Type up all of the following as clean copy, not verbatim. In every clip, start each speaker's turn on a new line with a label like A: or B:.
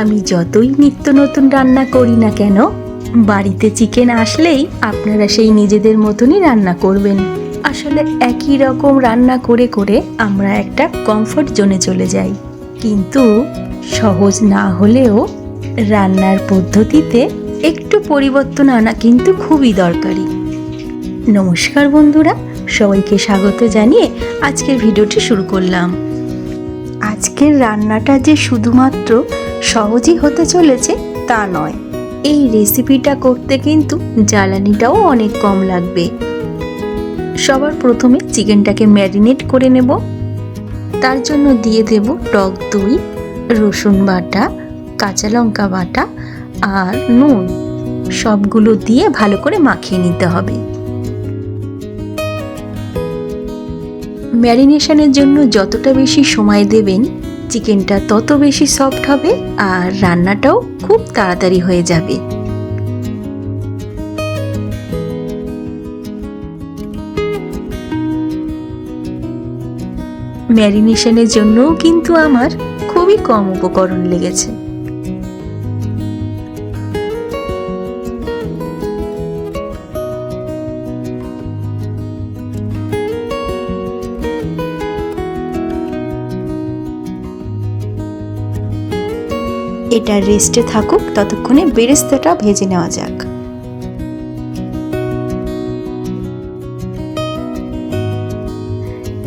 A: আমি যতই নিত্য নতুন রান্না করি না কেন, বাড়িতে চিকেন আসলেই আপনারা সেই নিজেদের মতনই রান্না করবেন। আসলে একই রকম রান্না করে করে আমরা একটা কমফর্ট জোনে চলে যাই। কিন্তু সহজ না হলেও রান্নার পদ্ধতিতে একটু পরিবর্তন আনা কিন্তু খুবই দরকারি। নমস্কার বন্ধুরা, সবাইকে স্বাগত জানিয়ে আজকের ভিডিওটি শুরু করলাম। আজকের রান্নাটা যে শুধুমাত্র সহজই হতে চলেছে তা নয়, এই রেসিপিটা করতে কিন্তু জ্বালানিটাও অনেক কম লাগবে। সবার প্রথমে চিকেনটাকে ম্যারিনেট করে নেব। তার জন্য দিয়ে দেব টক দই, রসুন বাটা, কাঁচা লঙ্কা বাটা আর নুন। সবগুলো দিয়ে ভালো করে মাখিয়ে নিতে হবে। ম্যারিনেশনের জন্য যতটা বেশি সময় দেবেন, চিকেনটা তত বেশি সফট হবে আর রান্নাটাও খুব তাড়াতাড়ি হয়ে যাবে। ম্যারিনেশনের জন্যও কিন্তু আমার খুবই কম উপকরণ লেগেছে। এটা রেস্টে থাকুক, ততক্ষণে বেরেস্তাটা ভেজে নেওয়া যাক।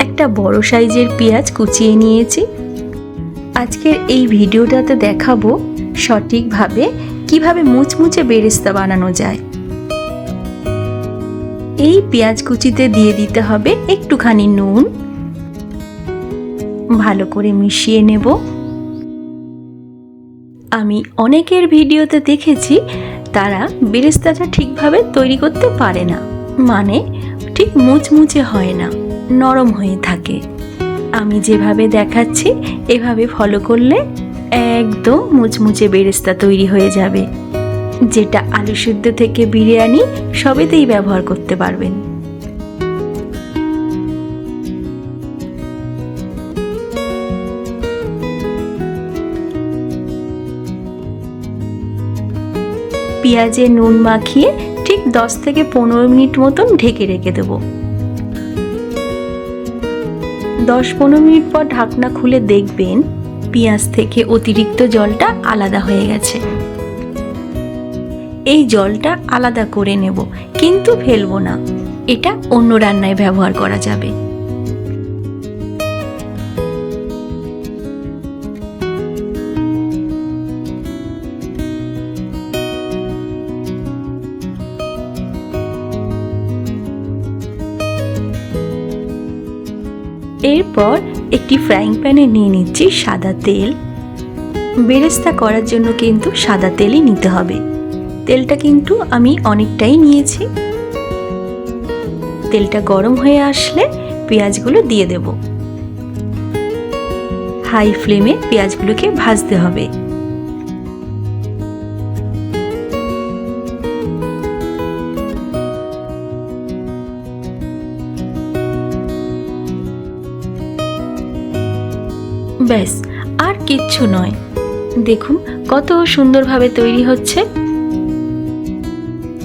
A: একটা বড় সাইজের পেঁয়াজ কুচিয়ে নিয়েছি। আজকের এই ভিডিওটাতে দেখাবো সঠিকভাবে কিভাবে মুচমুচে বেরেস্তা বানানো যায়। এই পেঁয়াজ কুচিতে দিয়ে দিতে হবে একটুখানি নুন। ভালো করে মিশিয়ে নেব। আমি অনেকের ভিডিওতে দেখেছি তারা বেরেস্তাটা ঠিকভাবে তৈরি করতে পারে না, মানে ঠিক মুচমুচে হয় না, নরম হয়ে থাকে। আমি যেভাবে দেখাচ্ছি এভাবে ফলো করলে একদম মুচমুচে বেরেস্তা তৈরি হয়ে যাবে, যেটা আলু সিদ্ধ থেকে বিরিয়ানি সবেতেই ব্যবহার করতে পারবেন। পেঁয়াজে নুন মাখিয়ে ঠিক 10 থেকে 15 মিনিট মতন ঢেকে রেখে দেব। 10-15 মিনিট পর ঢাকনা খুলে দেখবেন পেঁয়াজ থেকে অতিরিক্ত জলটা আলাদা হয়ে গেছে। এই জলটা আলাদা করে নেব, কিন্তু ফেলবো না, এটা অন্য রান্নায় ব্যবহার করা যাবে। এরপর একটি ফ্রাইং প্যানে নিয়ে নিচ্ছি সাদা তেল। বেরেস্তা করার জন্য কিন্তু সাদা তেলই নিতে হবে। তেলটা কিন্তু আমি অনেকটাই নিয়েছি। তেলটা গরম হয়ে আসলে পেঁয়াজগুলো দিয়ে দেব। হাই ফ্লেমে পেঁয়াজগুলোকে ভাজতে হবে। ব্যাস, আর কিচ্ছু নয়। দেখুন কত সুন্দরভাবে তৈরি হচ্ছে।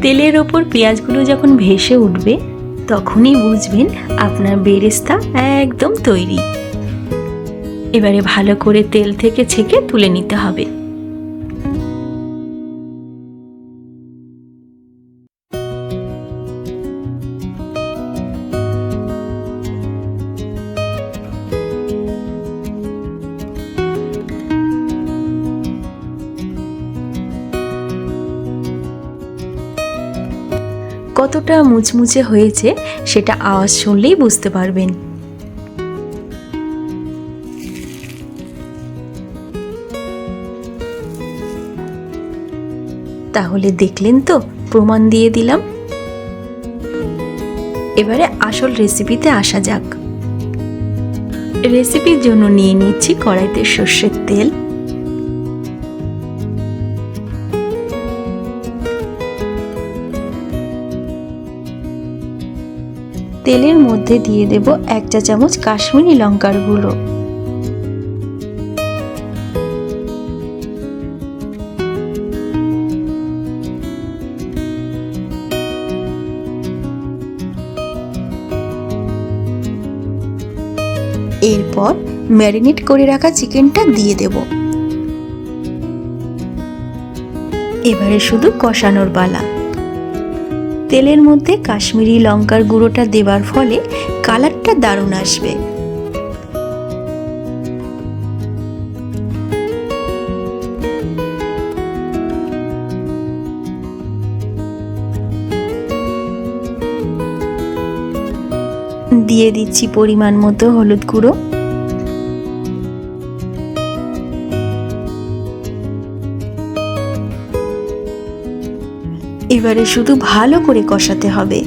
A: তেলের ওপর পেঁয়াজগুলো যখন ভেসে উঠবে তখনই বুঝবেন আপনার বেরেস্তা একদম তৈরি। এবারে ভালো করে তেল থেকে ছেঁকে তুলে নিতে হবে। কতটা মুচমুচে হয়েছে সেটা আওয়াজ শুনলেই বুঝতে পারবেন। তাহলে দেখলেন তো, প্রমাণ দিয়ে দিলাম। এবারে আসল রেসিপিতে আসা যাক। রেসিপির জন্য নিয়ে নিচ্ছি কড়াইতে সর্ষের তেল। তেলের মধ্যে দিয়ে দেব 1 চা চামচ কাশ্মীরি লঙ্কার গুঁড়ো। এরপর ম্যারিনেট করে রাখা চিকেনটা দিয়ে দেব। এবারে শুধু কষানোর পালা। তেলের মধ্যে কাশ্মীরি লঙ্কার গুঁড়োটা দেওয়ার ফলে কালারটা দারুণ আসবে। দিয়ে দিচ্ছি পরিমাণ মতো হলুদ গুঁড়ো। এবারে শুধু ভালো করে কষাতে হবে।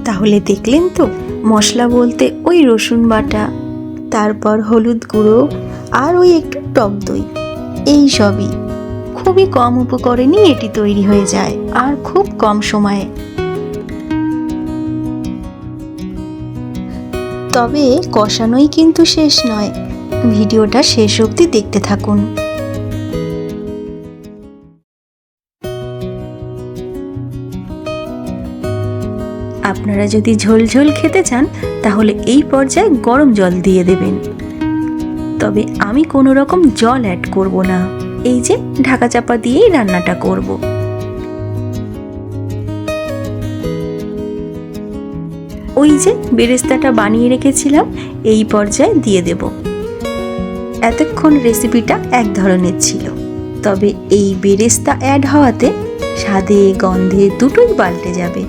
A: তাহলে দেখলেন তো, মশলা বলতে ওই রসুন বাটা, তারপর হলুদ গুঁড়ো আর ওই একটু টক দই, এই সবই। খুবই কম উপকরণে এটি তৈরি হয়ে যায় আর খুব কম সময়ে। তবে কষানোই কিন্তু শেষ নয়, ভিডিওটা শেষ অবধি দেখতে থাকুন। আপনারা যদি ঝোল ঝোল খেতে চান তাহলে এই পর্যায়ে গরম জল দিয়ে দেবেন। তবে আমি কোনো রকম জল অ্যাড করব না, এই যে ঢাকা চাপা দিয়েই রান্নাটা করব। ওই যে বেরেস্তাটা বানিয়ে রেখেছিলাম এই পর্যায়ে দিয়ে দেব। এতক্ষণ রেসিপিটা এক ধরনের ছিল, তবে এই বেরেস্তা অ্যাড হওয়াতে স্বাদে গন্ধে দুটোই পাল্টে যাবে।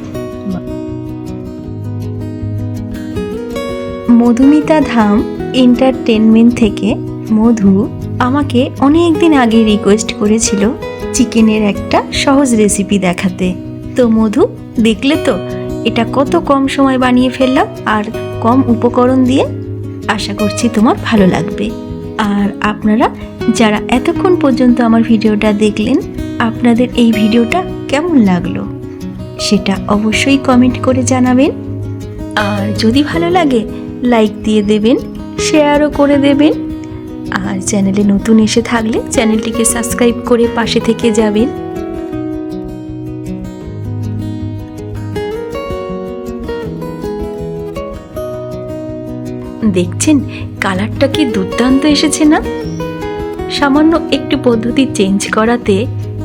A: মধুমিতা ধাম এন্টারটেনমেন্ট থেকে মধু আমাকে অনেক দিন আগে রিকোয়েস্ট করেছিল চিকেনের একটা সহজ রেসিপি দেখাতে। তো মধু, দেখলে তো এটা কত কম সময় বানিয়ে ফেললাম আর কম উপকরণ দিয়ে। আশা করছি তোমার ভালো লাগবে। আর আপনারা যারা এতক্ষণ পর্যন্ত আমার ভিডিওটা দেখলেন, আপনাদের এই ভিডিওটা কেমন লাগলো সেটা অবশ্যই কমেন্ট করে জানাবেন। আর যদি ভালো লাগে লাইক দিয়ে দেবেন, শেয়ারও করে দেবেন। আর চ্যানেলে নতুন এসে থাকলে চ্যানেলটিকে সাবস্ক্রাইব করে পাশে থেকে যাবেন। দেখছেন কালারটা কি দুর্দান্ত এসেছে না? সামান্য একটু পদ্ধতি চেঞ্জ করাতে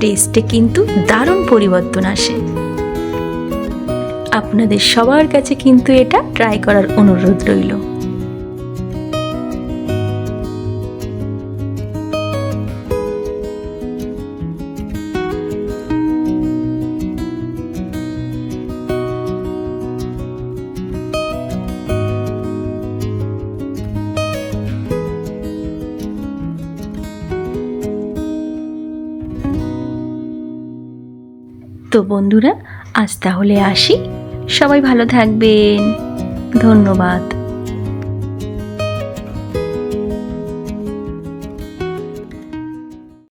A: টেস্টে কিন্তু দারুণ পরিবর্তন আসে। আপনাদের সবার কাছে কিন্তু এটা ট্রাই করার অনুরোধ রইল। তো বন্ধুরা, আজ তাহলে আসি। সবাই ভালো থাকবেন। ধন্যবাদ।